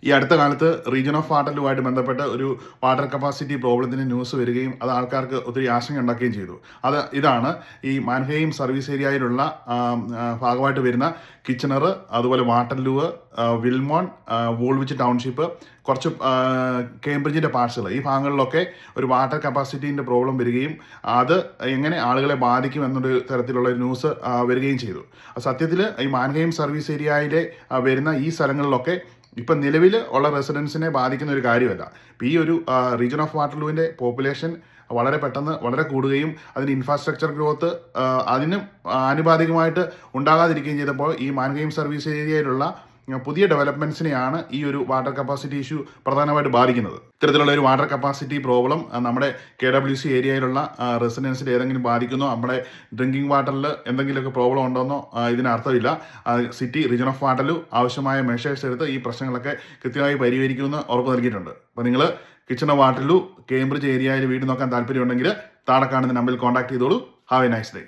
ഈ അടുത്ത കാലത്ത് റീജിയൻ ഓഫ് വാട്ടർലുമായിട്ട് ബന്ധപ്പെട്ട് ഒരു വാട്ടർ കപ്പാസിറ്റി പ്രോബ്ലത്തിന് ന്യൂസ് വരികയും അത് ആൾക്കാർക്ക് ഒത്തിരി ആശങ്ക ഉണ്ടാക്കുകയും ചെയ്തു. ഇതാണ് ഈ മാൻഹെയിം സർവീസ് ഏരിയയിലുള്ള ഭാഗമായിട്ട് വരുന്ന കിച്ചണർ, അതുപോലെ വാട്ടർലൂ, വിൽമോൺ, വോൾവിച്ച് ടൗൺഷിപ്പ്, കുറച്ച് കേംബ്രിഡ്ജിൻ്റെ പാർട്സുകൾ, ഈ ഭാഗങ്ങളിലൊക്കെ ഒരു വാട്ടർ കപ്പാസിറ്റീൻ്റെ പ്രോബ്ലം വരികയും അത് എങ്ങനെ ആളുകളെ ബാധിക്കും എന്നൊരു തരത്തിലുള്ള ന്യൂസ് വരികയും ചെയ്തു. സത്യത്തിൽ ഈ മാൻഹെയിം സർവീസ് ഏരിയയിലെ വരുന്ന ഈ സ്ഥലങ്ങളിലൊക്കെ ഇപ്പം നിലവിൽ ഉള്ള റെസിഡൻസിനെ ബാധിക്കുന്ന ഒരു കാര്യമല്ല. ഇപ്പം ഈ ഒരു റീജിയൻ ഓഫ് വാട്ടർലൂവിൻ്റെ പോപ്പുലേഷൻ വളരെ പെട്ടെന്ന് വളരെ കൂടുകയും അതിന് ഇൻഫ്രാസ്ട്രക്ചർ ഗ്രോത്ത് അതിന് ആനുപാതികമായിട്ട് ഉണ്ടാകാതിരിക്കുകയും ചെയ്തപ്പോൾ ഈ മാൻഹെയിം സർവീസ് ഏരിയയിലുള്ള പുതിയ ഡെവലപ്മെൻറ്റ്സിനെയാണ് ഈ ഒരു വാട്ടർ കപ്പാസിറ്റി ഇഷ്യൂ പ്രധാനമായിട്ട് ബാധിക്കുന്നത്. ഇത്തരത്തിലുള്ള ഒരു വാട്ടർ കപ്പാസിറ്റി പ്രോബ്ലം നമ്മുടെ KWC ഏരിയയിലുള്ള റെസിഡൻസിൽ ഏതെങ്കിലും ബാധിക്കുന്നോ, നമ്മുടെ ഡ്രിങ്കിങ് വാട്ടറിൽ എന്തെങ്കിലുമൊക്കെ പ്രോബ്ലം ഉണ്ടോയെന്നോ ഇതിനർത്ഥമില്ല. സിറ്റി റീജിയൻ ഓഫ് വാട്ടർലൂ ആവശ്യമായ മെഷേഴ്സ് എടുത്ത് ഈ പ്രശ്നങ്ങളൊക്കെ കൃത്യമായി പരിഹരിക്കുമെന്ന് ഉറപ്പ് നൽകിയിട്ടുണ്ട്. അപ്പോൾ നിങ്ങൾ കിച്ചണർ, വാട്ടർലൂ, കേംബ്രിഡ്ജ് ഏരിയയിൽ വീട് നോക്കാൻ താല്പര്യമുണ്ടെങ്കിൽ താഴെ കാണുന്ന നമ്പറിൽ കോൺടാക്ട് ചെയ്തോളൂ. Have A nice day.